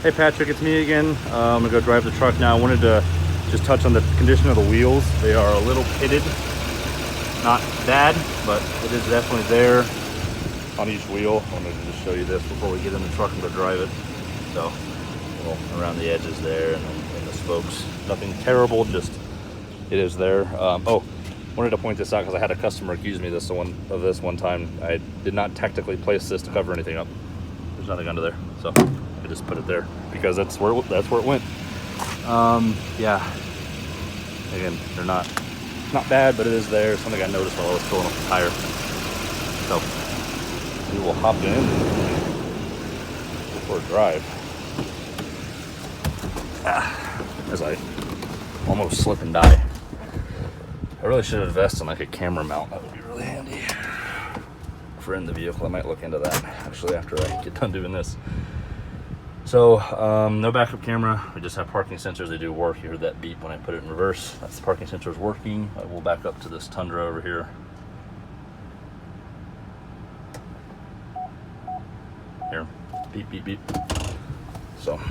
Hey Patrick, it's me again. I'm gonna go drive the truck now. I wanted to just touch on the condition of the wheels. They are a little pitted. Not bad, but it is definitely there on each wheel. I wanted to just show you this before we get in the truck and go drive it. So, well, around the edges there and then in the spokes. Nothing terrible, just it is there. Oh, wanted to point this out because I had a customer accuse me of this one time. I did not tactically place this to cover anything up. There's nothing under there, so I just put it there because that's where it went. Yeah. Again, they're not bad, but it is there. Something I noticed while I was filling up the tire. So we will hop in for a drive. As I almost slip and die. I really should invest in like a camera mount. That would be really handy for in the vehicle. I might look into that actually after I get done doing this. So no backup camera. We just have parking sensors. They do work. You heard that beep when I put it in reverse. That's the parking sensors working. I will back up to this Tundra over here. Here, beep, beep, beep. So go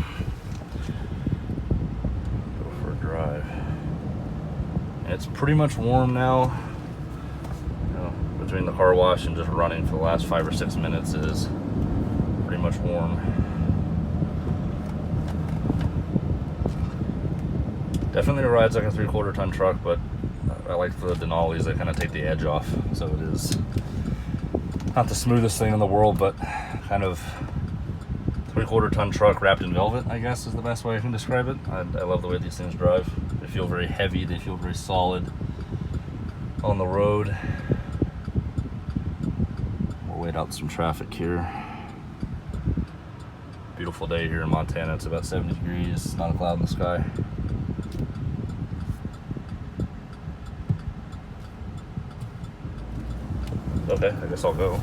for a drive. And it's pretty much warm now. You know, between the car wash and just running for the last 5 or 6 minutes is pretty much warm. Definitely rides like a 3/4 ton truck, but I like the Denalis. They kind of take the edge off. So it is not the smoothest thing in the world, but kind of 3/4 ton truck wrapped in velvet, I guess is the best way I can describe it. I love the way these things drive. They feel very heavy. They feel very solid on the road. We'll wait out some traffic here. Beautiful day here in Montana. It's about 70 degrees, not a cloud in the sky. Okay, I guess I'll go.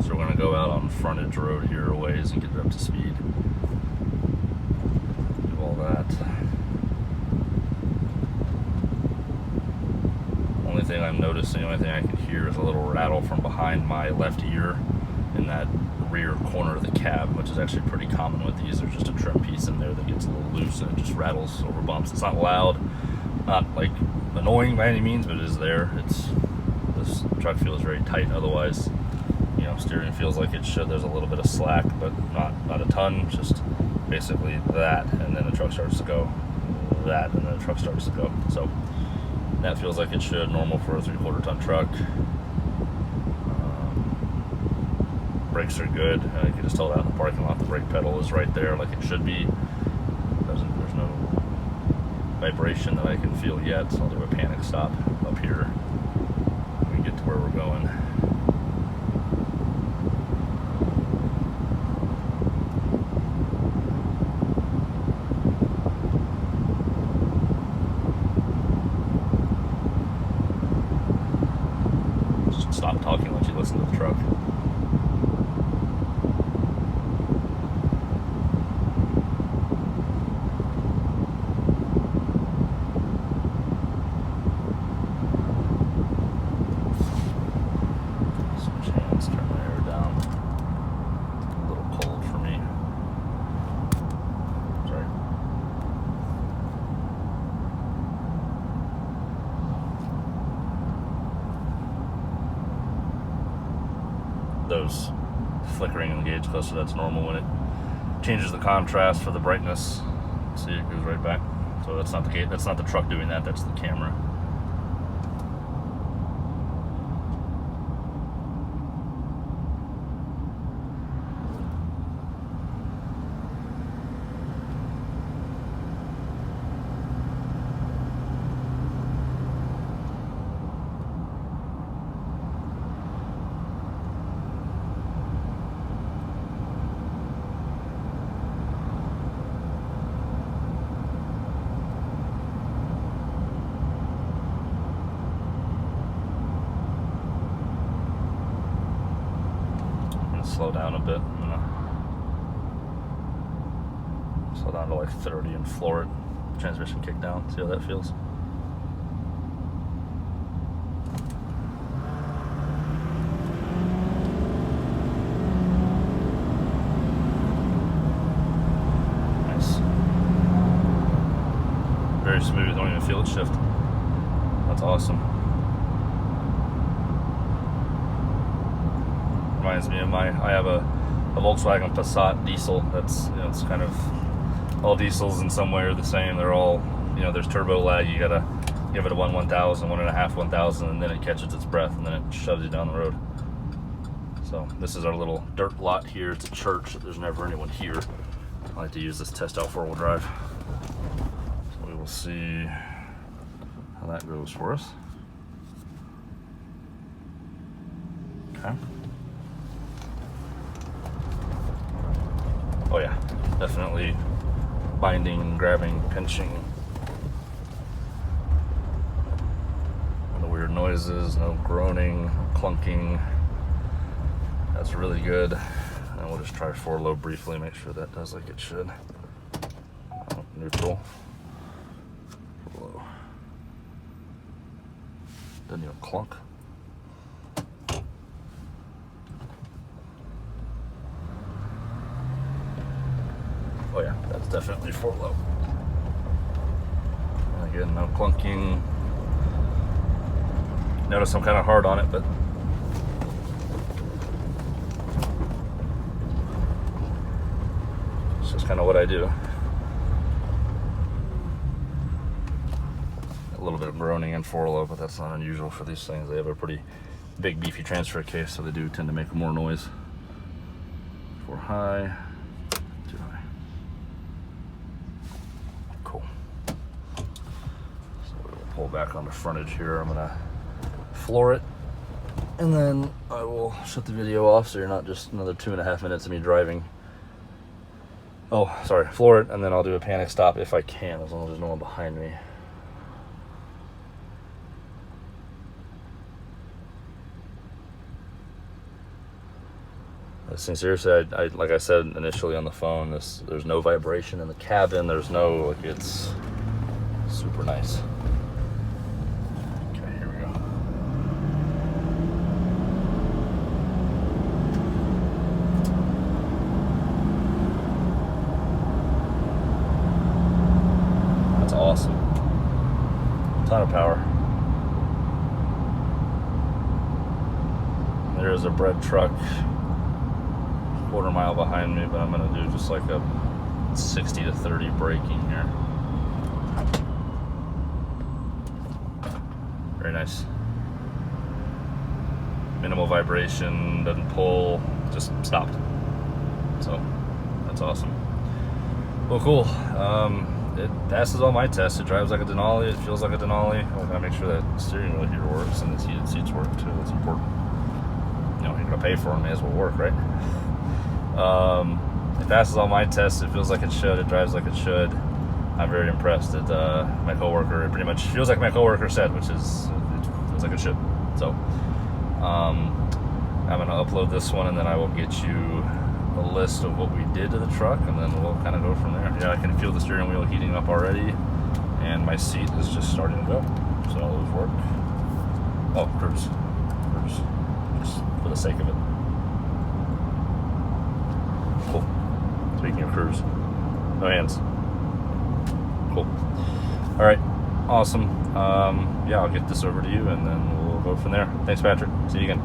So we're gonna go out on frontage road here a ways and get it up to speed. Do all that. Only thing I'm noticing, the only thing I can hear is a little rattle from behind my left ear in that rear corner of the cab, which is actually pretty common with these. There's just a trim piece in there that gets a little loose and it just rattles over bumps. It's not loud, not like annoying by any means, but it is there. This truck feels very tight. Otherwise, you know, steering feels like it should. There's a little bit of slack, but not a ton. Just basically that, and then the truck starts to go. That, and then the truck starts to go. So that feels like it should. Normal for a 3/4 ton truck. Brakes are good. You can just tell that in the parking lot. The brake pedal is right there like it should be. There's no vibration that I can feel yet, so I'll do a panic stop up here when we get to where we're going. Just stop talking, let you listen to the truck. Those flickering in the gauge cluster, that's normal when it changes the contrast for the brightness. See, it goes right back. So that's not the gate, that's not the truck doing that, that's the camera. slow down a bit. I'm gonna slow down down to like 30 and floor it. Transmission kick down. See how that feels? Nice. Very smooth. Don't even feel it shift. That's awesome. Reminds me of I have a Volkswagen Passat diesel. That's, you know, it's kind of, all diesels in some way are the same. They're all, you know, there's turbo lag. You gotta give it a 1/1000, 1.5 1,000, and then it catches its breath, and then it shoves you down the road. So this is our little dirt lot here. It's a church. There's never anyone here. I like to use this test out 4-wheel drive. So we will see how that goes for us. Okay. Oh yeah, definitely binding, grabbing, pinching. No weird noises, no groaning, clunking. That's really good. And we'll just try 4-low briefly, make sure that does like it should. Oh, neutral. 4-low. Doesn't even clunk. Oh yeah, that's definitely 4-low. And again, no clunking. Notice I'm kind of hard on it, but it's just kind of what I do. A little bit of groaning in 4-low, but that's not unusual for these things. They have a pretty big, beefy transfer case, so they do tend to make more noise. 4 high. Too high. Cool. So we'll pull back on the frontage here. I'm gonna floor it, and then I will shut the video off so you're not just another 2.5 minutes of me driving. Oh, sorry, floor it, and then I'll do a panic stop if I can, as long as there's no one behind me. Seriously, I like I said initially on the phone, there's no vibration in the cabin. There's no, like, it's super nice. Okay, here we go. That's awesome. Ton of power. There's a bread truck 1/4 mile behind me, but I'm gonna do just like a 60 to 30 braking here. Very nice. Minimal vibration, doesn't pull, just stopped. So that's awesome. Well, cool. It passes all my tests. It drives like a Denali. It feels like a Denali. I gotta make sure that steering wheel here works and the heated seats work too. That's important. You know, you're gonna pay for them, may as well work, right? It passes all my tests. It feels like it should. It drives like it should. I'm very impressed that my coworker, it pretty much feels like my coworker said, which is, it feels like it should. So I'm gonna upload this one, and then I will get you a list of what we did to the truck, and then we'll kind of go from there. Yeah, I can feel the steering wheel heating up already, and my seat is just starting to go. So all those work. Oh, cruise, just for the sake of it. Cool. Speaking of cruise, no hands. Cool. All right, awesome. Yeah, I'll get this over to you, and then we'll go from there. Thanks, Patrick. See you again.